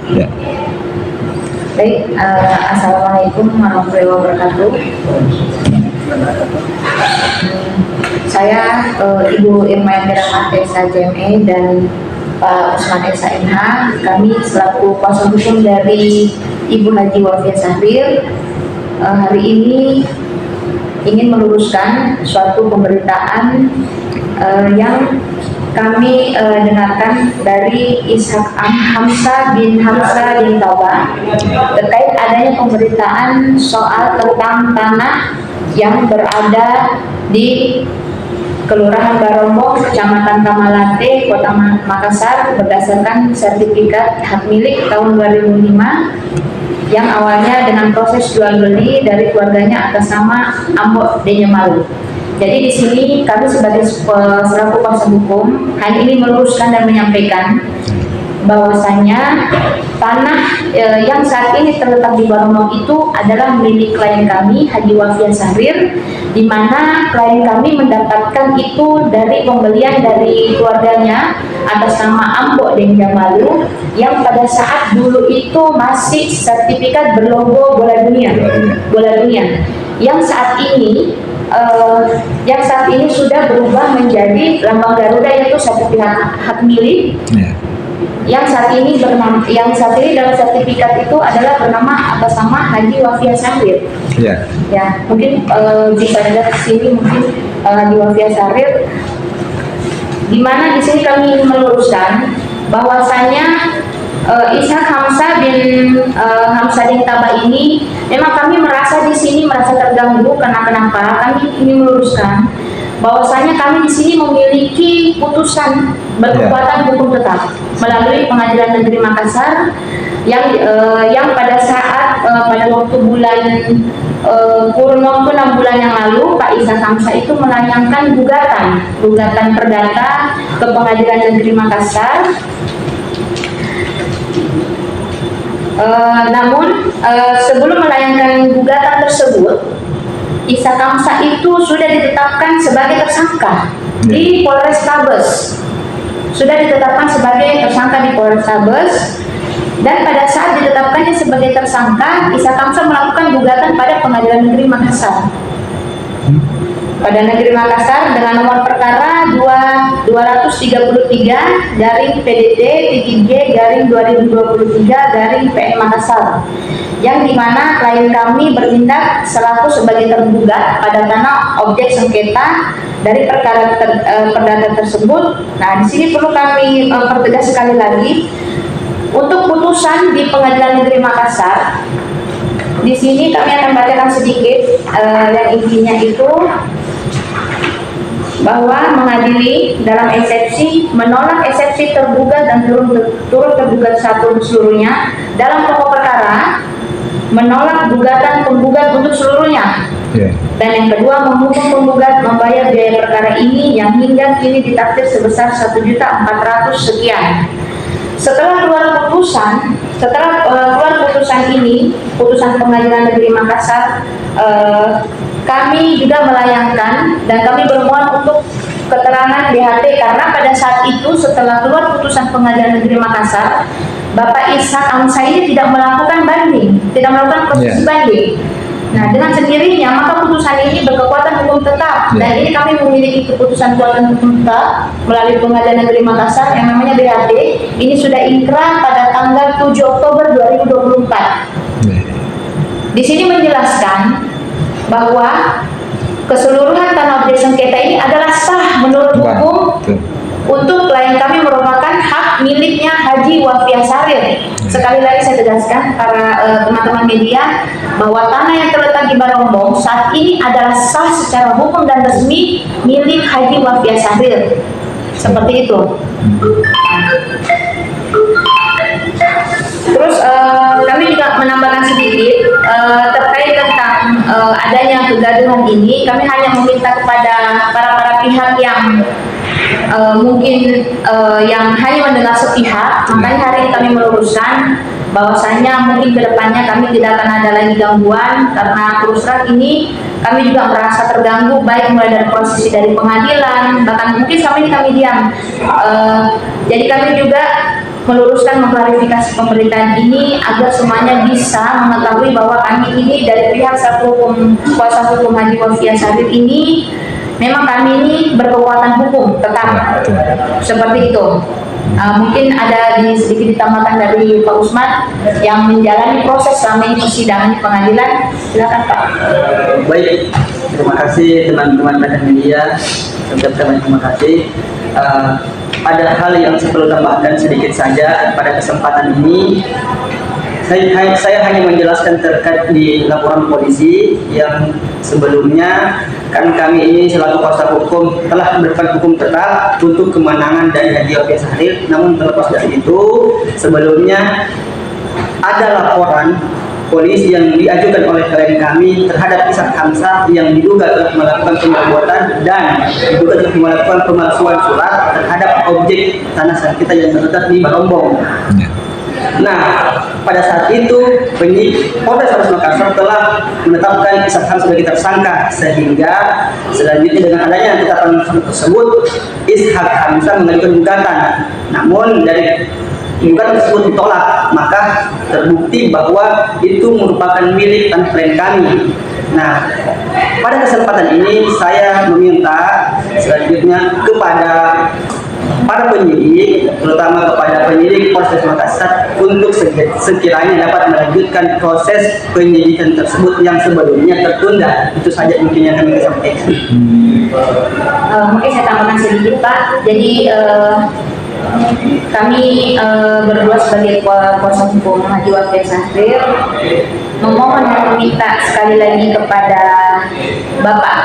Ya. Baik, Assalamualaikum warahmatullahi wabarakatuh. Saya Ibu Irma Yandira Esa JME dan Pak Usman Esa MH. Kami selaku kuasa hukum dari Ibu Haji Wafia Sahrir hari ini ingin meluruskan suatu pemberitaan yang kami dengarkan dari Ishak Hamzah bin Taba terkait adanya pemberitaan soal tentang tanah yang berada di Kelurahan Barombong, Kecamatan Tamalate, Kota Makassar berdasarkan sertifikat hak milik tahun 2005 yang awalnya dengan proses jual beli dari keluarganya atas nama Ambo Denyemalu. Jadi di sini kami sebagai selaku kuasa hukum hanya ini meluruskan dan menyampaikan bahwasanya tanah yang saat ini terletak di Barombong itu adalah milik klien kami Haji Wafia Sahrir, di mana klien kami mendapatkan itu dari pembelian dari keluarganya atas nama Ambo Denyemalu yang pada saat dulu itu masih sertifikat berlogo bola dunia yang saat ini sudah berubah menjadi lambang Garuda, yaitu sertifikat hak milik yang saat ini dalam sertifikat itu adalah bernama atas nama Haji Wafia Sahrir. Ya, mungkin bisa dilihat di sini mungkin Haji Wafia Sahrir, di mana di sini kami ingin meluruskan bahwasanya Ishak Hamzah bin Taba ini memang kami merasa terganggu karena kenapa? Kami ingin meluruskan bahwasanya kami di sini memiliki putusan berkekuatan hukum tetap melalui Pengadilan Negeri Makassar yang pada saat pada waktu kurun waktu 6 bulan yang lalu Pak Ishak Hamzah itu melayangkan gugatan perdata ke Pengadilan Negeri Makassar. Namun sebelum melayangkan gugatan tersebut, Ishak Hamzah itu sudah ditetapkan sebagai tersangka di Polrestabes. Dan pada saat ditetapkannya sebagai tersangka, Ishak Hamzah melakukan gugatan pada Pengadilan Negeri Makassar. Pada Negeri Makassar dengan nomor perkara 233 garing PDT garing 2023 garing PN Makassar, yang dimana klien kami bertindak selaku sebagai tergugat pada tanah objek sengketa dari perkara perdata tersebut. Nah, di sini perlu kami pertegas sekali lagi untuk putusan di Pengadilan Negeri Makassar. Di sini kami akan bacakan sedikit yang intinya itu bahwa mengadili dalam eksepsi menolak eksepsi tergugat dan turut tergugat satu seluruhnya dalam pokok perkara, menolak gugatan penggugat untuk seluruhnya, dan yang kedua memhukum penggugat membayar biaya perkara ini yang hingga kini ditaksir sebesar 1.400.000 sekian. Setelah keluar putusan ini, putusan Pengadilan Negeri Makassar, kami juga melayangkan dan kami bermohon untuk keterangan BHT karena pada saat itu setelah keluar putusan Pengadilan Negeri Makassar, Bapak Ishak Hamzah ini tidak melakukan proses banding. Nah, dengan sendirinya maka putusan ini berkekuatan hukum tetap, dan ini kami memiliki keputusan kekuatan hukum tetap melalui Pengadilan Negeri Makassar yang namanya BHT. Ini sudah inkrah pada tanggal 7 Oktober 2024. Di sini menjelaskan bahwa keseluruhan tanah objek sengketa ini adalah sah menurut hukum untuk klien kami merupakan hak miliknya Haji Wafia Sahrir. Sekali lagi saya tegaskan para teman-teman media bahwa tanah yang terletak di Barombong saat ini adalah sah secara hukum dan resmi milik Haji Wafia Sahrir. Seperti itu. Terus kami juga menambahkan sedikit terkait tentang adanya kegaduhan ini. Kami hanya meminta kepada para pihak yang mungkin yang hanya mendengar sepihak. Makanya hari ini kami meluruskan bahwasanya mungkin kedepannya kami tidak akan ada lagi gangguan, karena terus terang ini kami juga merasa terganggu, baik mulai dari proses dari pengadilan, bahkan mungkin selama ini kami diam. Jadi kami juga meluruskan, mengklarifikasi pemberitaan ini agar semuanya bisa mengetahui bahwa kami ini dari pihak kuasa hukum Haji Wafia Sahril ini memang kami ini berkekuatan hukum tetap seperti itu. Mungkin ada sedikit ditambahkan dari Pak Usman yang menjalani proses selama ini persidangan di pengadilan. Silakan Pak. Baik, terima kasih teman-teman rekan media. Terima kasih. Ada hal yang saya perlu tambahkan sedikit saja pada kesempatan ini. Saya hanya menjelaskan terkait di laporan polisi yang sebelumnya kan kami ini selaku kuasa hukum telah memberikan hukum tetap untuk kemenangan dari Haji Wafia Sahril. Namun terlepas dari itu, sebelumnya ada laporan polisi yang diajukan oleh klien kami terhadap Ishak Hamzah yang diduga telah melakukan pengabutan dan diduga telah melakukan pemalsuan surat terhadap objek tanah kita yang terletak di Barombong. Nah, pada saat itu Polres Makassar telah menetapkan Ishak Hamzah sebagai tersangka, sehingga selanjutnya dengan adanya penetapan tersebut Ishak Hamzah mengajukan gugatan. Namun dari gugatan tersebut ditolak, maka terbukti bahwa itu merupakan milik tanah klien kami. Nah, pada kesempatan ini saya meminta selanjutnya kepada para penyidik, terutama kepada penyidik Polres Makassar untuk sekiranya dapat melanjutkan proses penyidikan tersebut yang sebelumnya tertunda. Itu saja mungkin yang kami sampaikan. Mungkin saya tambahkan sedikit Pak. Jadi kami berdua sebagai kuasa hukum Haji Wafia Sahril memohon dan meminta sekali lagi kepada Bapak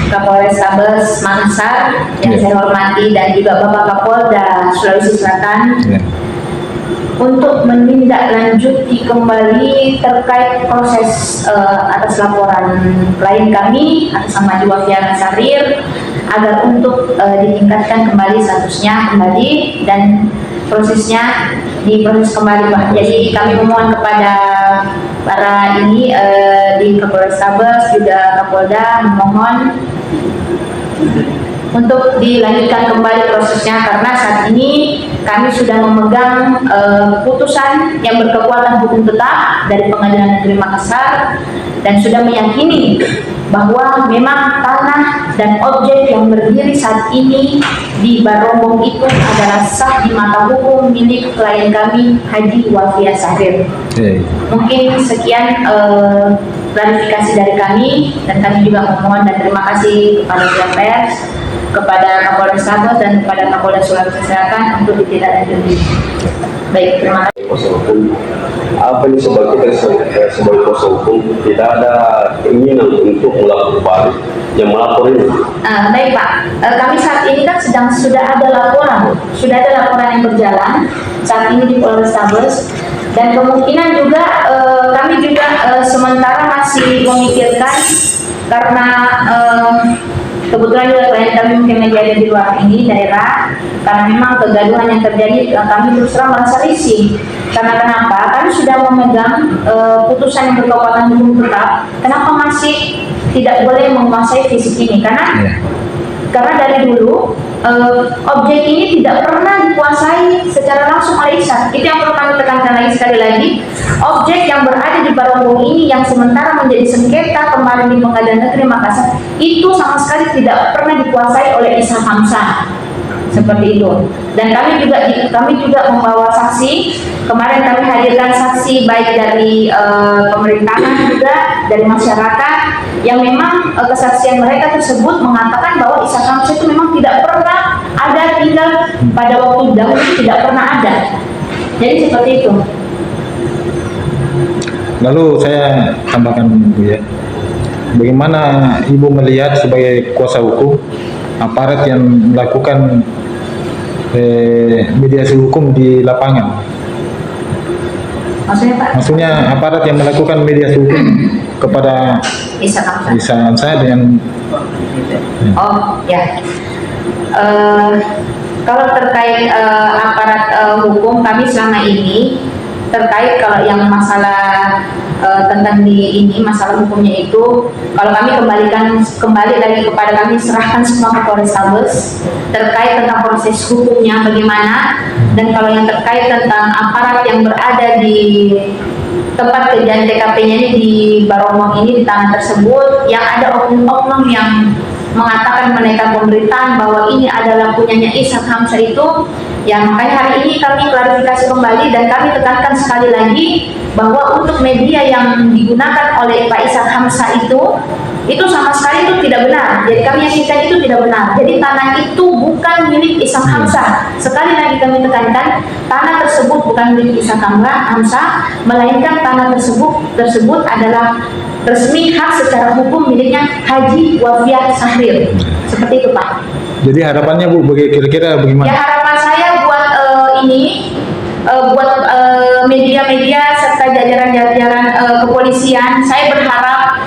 Kapolres Tabes Makassar yang saya hormati dan juga Bapak Kapolda Sulawesi Selatan untuk menindaklanjuti kembali terkait proses atas laporan klien kami atas nama Haji Wafia Sahril agar untuk ditingkatkan kembali statusnya kembali dan prosesnya diproses kembali Pak. Jadi kami memohon kepada para ini di Kapolres Tabes juga Kapolda memohon untuk dilanjutkan kembali prosesnya karena saat ini kami sudah memegang putusan yang berkekuatan hukum tetap dari Pengadilan Negeri Makassar dan sudah meyakini bahwa memang tanah dan objek yang berdiri saat ini di Barombong itu adalah sah di mata hukum milik klien kami Haji Wafia Sahril. Mungkin sekian klarifikasi dari kami dan kami juga memohon dan terima kasih kepada pihak pers, kepada Kapolres Tabes dan kepada Kapolda Sulawesi Selatan untuk ditindaklanjuti. Baik, terima kasih. Kuasa hukum, apa ini sebagai kuasa hukum tidak ada keinginan untuk melakukan yang melapor ini? Baik Pak, kami saat ini kan sudah ada laporan yang berjalan saat ini di Polres Tabes dan kemungkinan juga kami juga sementara masih memikirkan karena kebetulan juga klien kami mungkin lagi ada di luar ini daerah karena memang kegaduhan yang terjadi kami terus terang merasa risih karena kenapa? Kami sudah memegang putusan yang berkekuatan hukum tetap, kenapa masih tidak boleh menguasai fisik ini? Karena dari dulu objek ini tidak pernah dikuasai secara langsung oleh Ishak. Itu yang perlu kami tekankan lagi sekali lagi. Objek yang berada di Barombong ini yang sementara menjadi sengketa kemarin di Pengadilan Negeri Makassar itu sama sekali tidak pernah dikuasai oleh Ishak Hamzah. Seperti itu. Dan kami juga membawa saksi. Kemarin kami hadirkan saksi baik dari pemerintahan juga dari masyarakat yang memang kesaksian mereka tersebut mengatakan bahwa Ishak Hamzah itu memang tidak pernah ada tinggal pada waktu dahulu, tidak pernah ada. Jadi seperti itu. Lalu saya tambahkan Bu ya, bagaimana Ibu melihat sebagai kuasa hukum aparat yang melakukan mediasi hukum di lapangan? Maksudnya Pak? Maksudnya aparat yang melakukan mediasi hukum kepada Ishak Hamzah dengan Oh ya. Kalau terkait aparat hukum kami selama ini terkait kalau yang masalah tentang ini masalah hukumnya itu, kalau kami kembali lagi kepada kami serahkan semua ke Polrestabes terkait tentang proses hukumnya bagaimana, dan kalau yang terkait tentang aparat yang berada di tempat kejadian TKP-nya ini di Barongong ini, di tanah tersebut, yang ada oknum-oknum yang mengatakan menaikkan pemberitaan bahwa ini adalah punyanya Ishak Hamzah itu, ya makanya hari ini kami klarifikasi kembali dan kami tekankan sekali lagi bahwa untuk media yang digunakan oleh Pak Ishak Hamzah itu sama sekali itu tidak benar. Jadi kami yakinkan itu tidak benar. Jadi tanah itu bukan milik Ishak Hamzah. Sekali lagi kami tekankan, tanah tersebut bukan milik Ishak Hamzah, melainkan tanah tersebut adalah resmi hak secara hukum miliknya Haji Wafiah Sahril. Seperti itu, Pak. Jadi harapannya Bu, kira-kira bagaimana? Ya, harapan saya buat buat media-media serta jajaran-jajaran kepolisian, saya berharap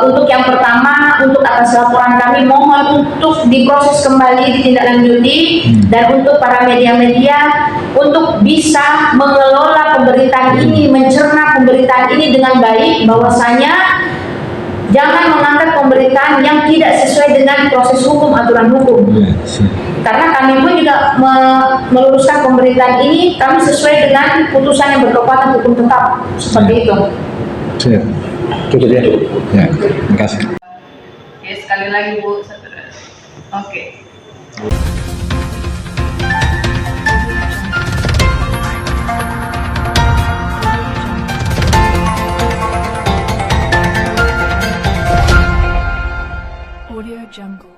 untuk yang pertama, untuk atas laporan kami mohon untuk diproses kembali, ditindaklanjuti, dan untuk para media-media untuk bisa mengelola pemberitaan ini, mencerna pemberitaan ini dengan baik, bahwasanya jangan mengangkat pemberitaan yang tidak sesuai dengan proses hukum, aturan hukum. Karena kami pun juga meluruskan pemberitaan ini, kami sesuai dengan putusan yang berkekuatan hukum tetap. Seperti itu. Siap. Cukup ya? Ya, terima kasih. Oke, sekali lagi Bu. Oke. Audio Jungle.